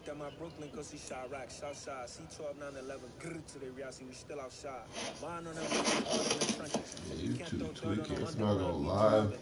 Like that, my Brooklyn, cause he shot rack, Southside, C12, 911, grrr to the Riasi, we still outside. Mine on them, hard in the trenches. You can't throw dirt on the underground. Live.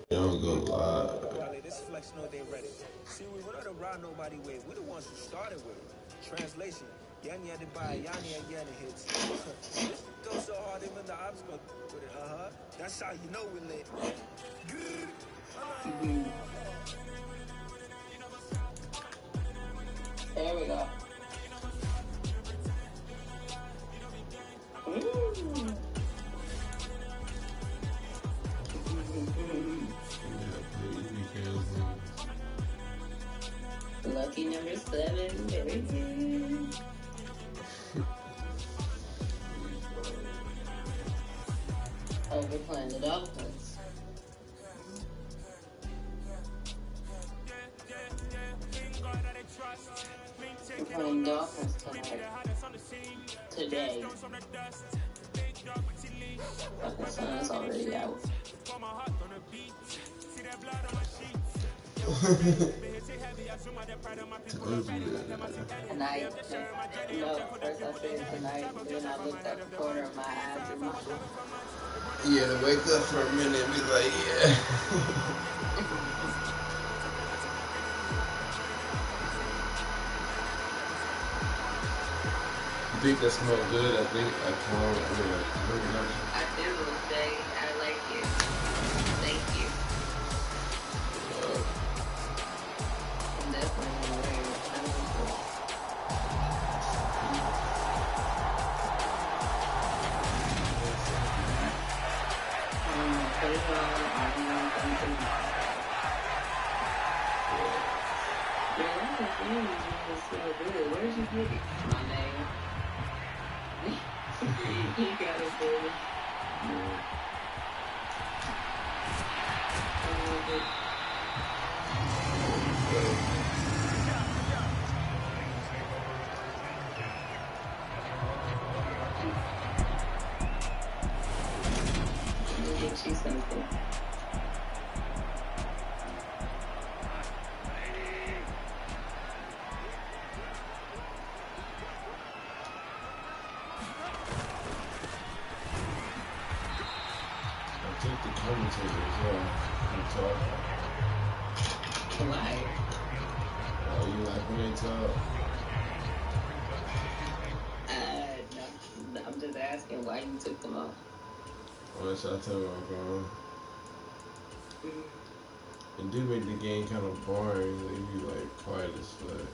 You don't go live. This flex know they ready. See, we were not to ride nobody with. We the ones who started with it. Translation. Yanni had to buy Yanni again and hits. This go so hard, even the ops go with it. That's how you know we lit. There we go. Lucky number 7, very good. Oh, we're playing the Dolphins. We're playing Dolphins tonight. Today. Fucking sun is already out. Tonight. No, first I said tonight, then I looked at the corner of my eye through my phone. Yeah, to wake up for a minute and be like, yeah. You think that smells good? I think I can. I do, Jay. I like it. Thank you. I'm definitely wearing it. Put it on. Where'd you get it? My name. You got it, baby. Let me get you something. Why? Oh, you like when they talk? No. I'm just asking why you took them off. What should I tell you I'm going? It do make the game kind of boring. They be like quiet as fuck.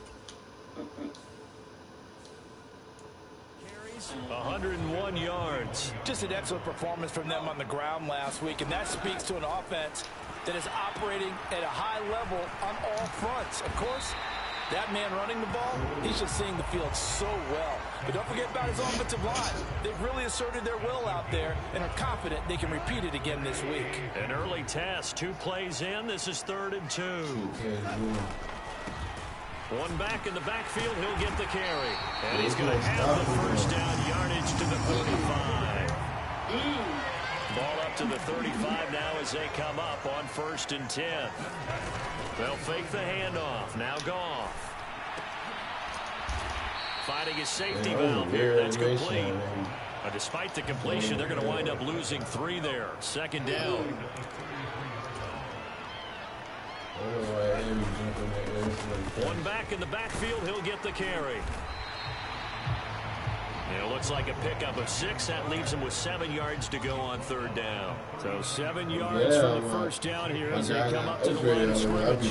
101 yards. Just an excellent performance from them on the ground last week, and that speaks to an offense that is operating at a high level on all fronts. Of course, that man running the ball, he's just seeing the field so well. But don't forget about his offensive line. They've really asserted their will out there and are confident they can repeat it again this week. An early test, 2 plays in. This is 3rd and 2. One back in the backfield, he'll get the carry. And he's going to have the first down yardage to the 35. Ball up to the 35 now as they come up on 1st and 10. They'll fake the handoff. Now Goff. Finding his safety valve here. That's complete. Despite the completion, they're going to wind up losing 3 there. 2nd down. One back in the backfield, he'll get the carry. And it looks like a pickup of 6. That leaves him with 7 yards to go on 3rd down. So 7 yards for the first down here as they come up to the line of scrimmage.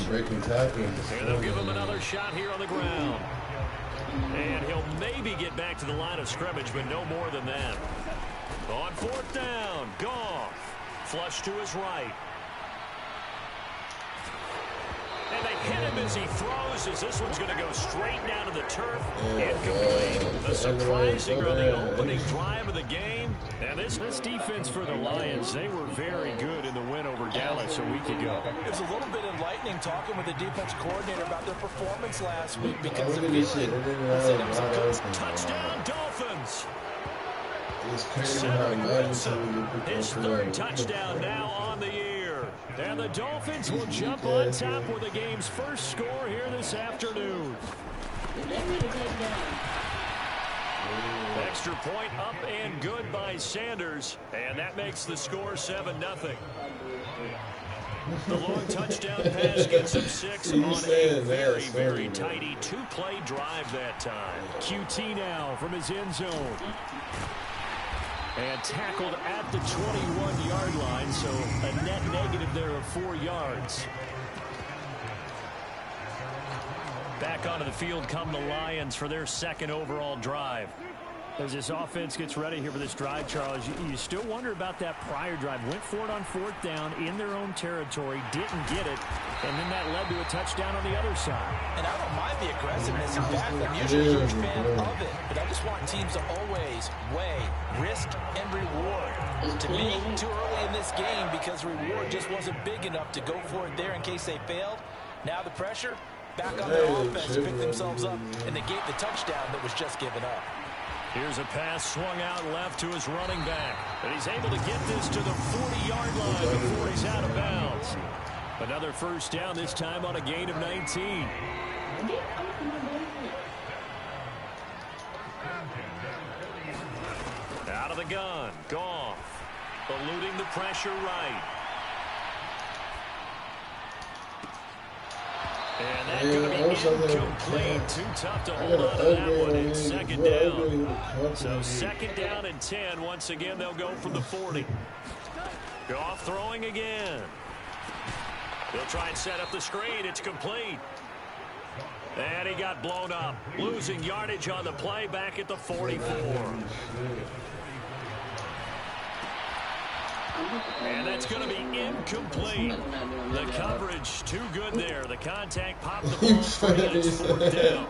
And they'll give him another shot here on the ground. And he'll maybe get back to the line of scrimmage, but no more than that. On 4th down, Goff. Flush to his right. And they hit him as he throws, as this one's going to go straight down to the turf. Incomplete. A surprising on the opening drive of the game. And this defense for the Lions, they were very good in the win over Dallas a week ago. It was a little bit enlightening talking with the defense coordinator about their performance last week because of it. Touchdown, Dolphins. His 3rd touchdown now on the year. And the Dolphins will jump on top with the game's first score here this afternoon. Did they need to take down? Extra point up and good by Sanders. And that makes the score 7-0. The long touchdown pass gets him 6 on a very, very tidy two-play drive that time. QT now from his end zone. And tackled at the 21-yard line, so a net negative there of 4 yards. Back onto the field come the Lions for their second overall drive. As this offense gets ready here for this drive, Charles, you still wonder about that prior drive. Went for it on 4th down in their own territory, didn't get it, and then that led to a touchdown on the other side. And I don't mind the aggressiveness in fact, I'm usually a huge fan of it, but I just want teams to always weigh risk and reward. To me, too early in this game because reward just wasn't big enough to go for it there in case they failed. Now the pressure, back on their offense to pick themselves up and negate the touchdown that was just given up. Here's a pass swung out left to his running back. And he's able to get this to the 40-yard line before he's out of bounds. Another first down, this time on a gain of 19. Out of the gun, Goff. Eluding the pressure right. And that's going to be incomplete. Too tough to hold on to that one. It's second down. So second down and 10. Once again, they'll go from the 40. Goff throwing again. They'll try and set up the screen. It's complete. And he got blown up. Losing yardage on the play back at the 44. And that's going to be incomplete. The coverage too good there. The contact popped the ball free, and it's 4th down.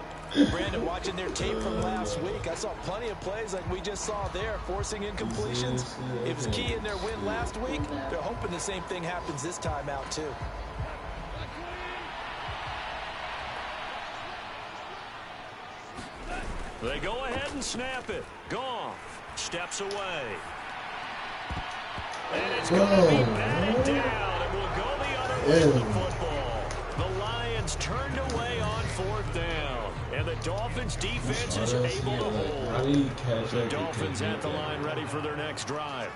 Brandon, watching their tape from last week, I saw plenty of plays like we just saw there, forcing incompletions. It was key in their win last week. They're hoping the same thing happens this time out, too. They go ahead and snap it. Goff steps away. And it's going to be batted down, and will go the other way with the football. The Lions turned away on 4th down, and the Dolphins' defense is able to hold. The Dolphins at the line ready for their next drive.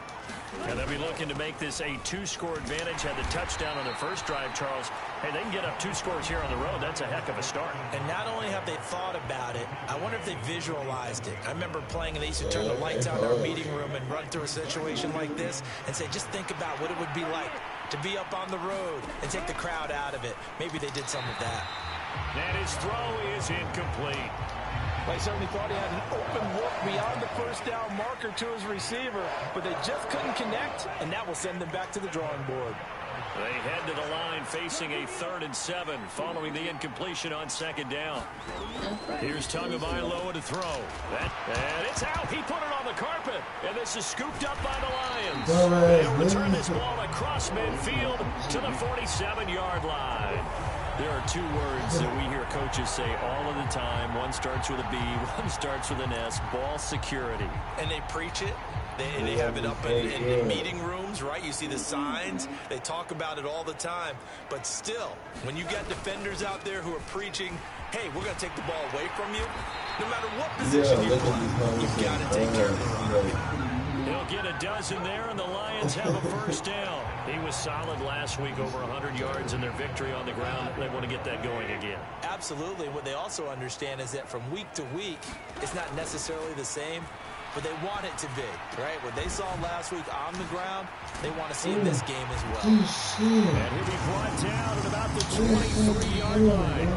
And they'll be looking to make this a 2-score advantage. Had the touchdown on their first drive, Charles. Hey, they can get up 2 scores here on the road. That's a heck of a start. And not only have they thought about it, I wonder if they visualized it. I remember playing, and they used to turn the lights out in our meeting room and run through a situation like this and say, just think about what it would be like to be up on the road and take the crowd out of it. Maybe they did some of that. And his throw is incomplete. I certainly thought he had an open look beyond the first down marker to his receiver, but they just couldn't connect, and that will send them back to the drawing board. They head to the line facing a 3rd and 7 following the incompletion on 2nd down. Here's Tagovailoa to throw. And it's out. He put it on the carpet, and this is scooped up by the Lions. They'll return this ball across midfield to the 47-yard line. There are 2 words that we hear coaches say all of the time. One starts with a B, one starts with an S. Ball security. And they preach it. They have it up in meeting rooms, right? You see the signs. They talk about it all the time. But still, when you got defenders out there who are preaching, hey, we're going to take the ball away from you, no matter what position you play, you've got to take care of the run. He'll get a dozen there, and the Lions have a first down. He was solid last week, over 100 yards in their victory on the ground. They want to get that going again. Absolutely. What they also understand is that from week to week, it's not necessarily the same, but they want it to be, right? What they saw last week on the ground, they want to see in this game as well. And he'll be brought down at about the 23-yard line.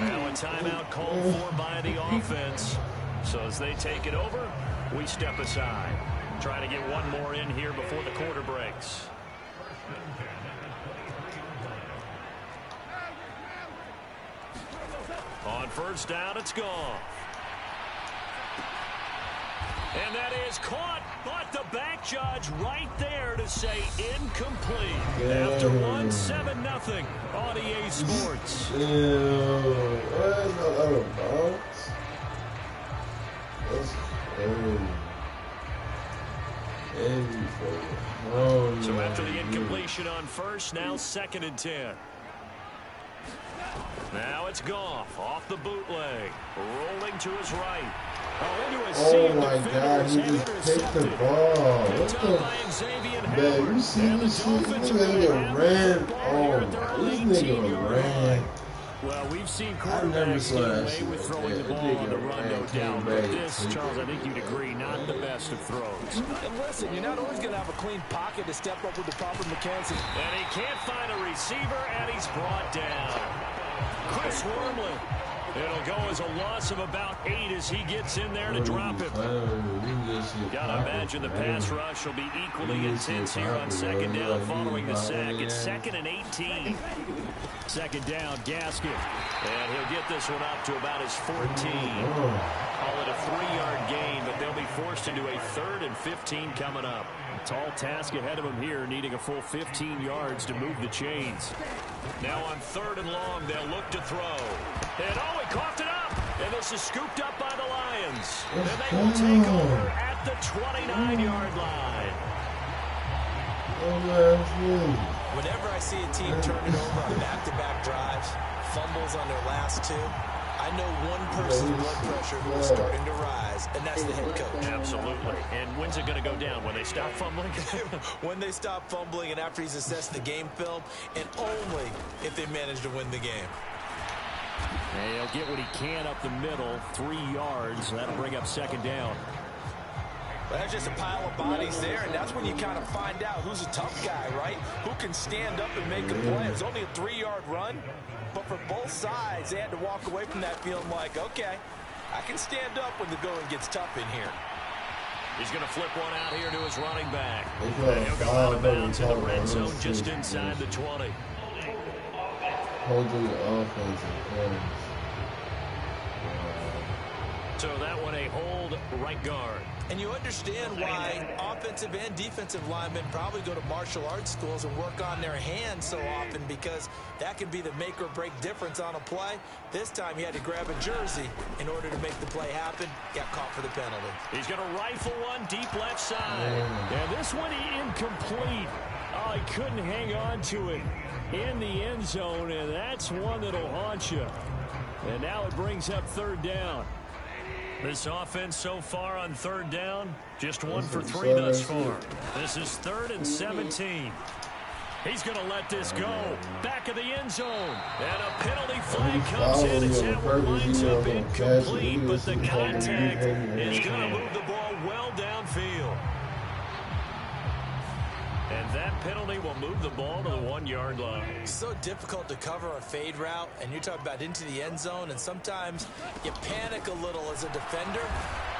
Now a timeout called for by the offense. So as they take it over, we step aside. Trying to get one more in here before the quarter breaks. On first down, it's gone. And that is caught, but the back judge right there to say incomplete. After 1-7-0 on EA Sports. So after the incompletion on first, now 2nd and 10. Now it's Goff off the bootleg, rolling to his right. Oh my God, he just picked the ball. What the? Man, you see this shit? This nigga ran. Oh my, this nigga ran. Well, we've seen quarterbacks get away with throwing the ball on the run, no doubt. But this, Charles, I think you'd agree, not the best of throws. And listen, you're not always going to have a clean pocket to step up with the proper mechanics. And he can't find a receiver, and he's brought down. Chris Wormley. It'll go as a loss of about 8 as he gets in there to drop him. Gotta imagine the pass rush will be equally intense here on second down following the sack. It's 2nd and 18. Second down, Gaskin. And he'll get this one up to about his 14. Call it a 3-yard gain, but they'll be forced into a 3rd and 15 coming up. Tall task ahead of him here, needing a full 15 yards to move the chains. Now on 3rd and long, they'll look to throw. And oh, he coughed it up. And this is scooped up by the Lions. And they will take over at the 29-yard line. Whenever I see a team turn it over on back-to-back drives, fumbles on their last 2, I know one person's blood pressure who is starting to rise, and that's the head coach. Absolutely. And when's it going to go down? When they stop fumbling? When they stop fumbling and after he's assessed the game film, and only if they manage to win the game. And he'll get what he can up the middle, 3 yards. That'll bring up 2nd down. Well, there's just a pile of bodies there, and that's when you kind of find out who's a tough guy, right? Who can stand up and make a play. It was only a 3-yard run, but for both sides, they had to walk away from that feeling like, okay, I can stand up when the going gets tough in here. He's going to flip one out here to his running back. He'll go out of bounds in the red zone just inside the 20. Holding the offense. So that one a hold right guard. And you understand why offensive and defensive linemen probably go to martial arts schools and work on their hands so often, because that can be the make or break difference on a play. This time he had to grab a jersey in order to make the play happen. Got caught for the penalty. He's going to rifle one deep left side. And this one incomplete. Oh, he couldn't hang on to it in the end zone, and that's one that'll haunt you. And now it brings up 3rd down. This offense so far on 3rd down, just 1 for 3 thus far. This is 3rd and 17. He's going to let this go. Back of the end zone. And a penalty flag comes in as that one lines up incomplete, but the contact is going to move the ball well downfield. And that penalty will move the ball to the 1-yard line. It's so difficult to cover a fade route, and you're talking about into the end zone, and sometimes you panic a little as a defender,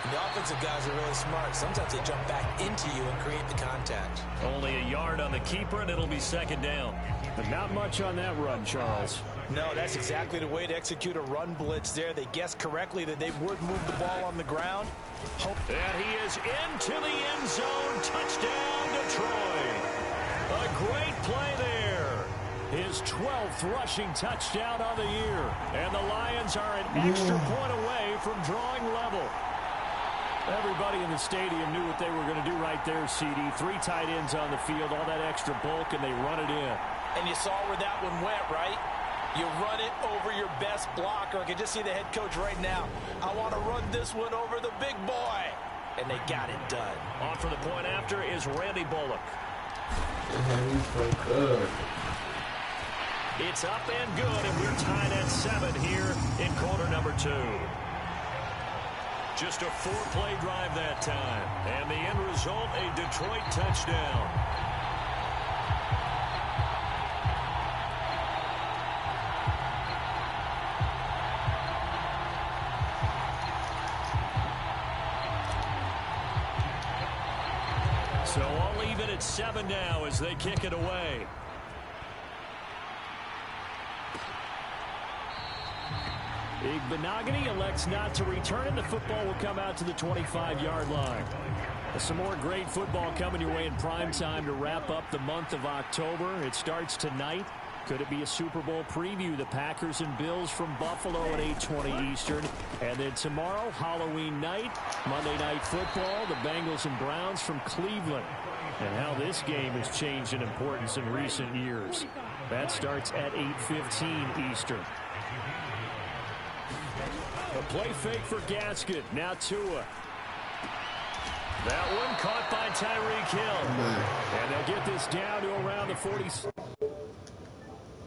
and the offensive guys are really smart. Sometimes they jump back into you and create the contact. Only a yard on the keeper, and it'll be 2nd down. But not much on that run, Charles. No, that's exactly the way to execute a run blitz there. They guessed correctly that they would move the ball on the ground. And he is into the end zone. Touchdown, Detroit. A great play there. His 12th rushing touchdown on the year. And the Lions are an extra point away from drawing level. Everybody in the stadium knew what they were going to do right there, CD. 3 tight ends on the field, all that extra bulk, and they run it in. And you saw where that one went, right? You run it over your best blocker. I can just see the head coach right now. I want to run this one over the big boy. And they got it done. On for the point after is Randy Bullock. It's up and good, and we're tied at 7 here in quarter number 2. Just a 4-play drive that time. And the end result, a Detroit touchdown. So all even at 7 now as they kick it away. Benogany elects not to return it. The football will come out to the 25-yard line. Some more great football coming your way in prime time to wrap up the month of October. It starts tonight. Could it be a Super Bowl preview? The Packers and Bills from Buffalo at 8:20 Eastern. And then tomorrow, Halloween night, Monday Night Football, the Bengals and Browns from Cleveland. And how this game has changed in importance in recent years. That starts at 8:15 Eastern. A play fake for Gaskin. Now Tua. That one caught by Tyreek Hill. And they'll get this down to around the 40.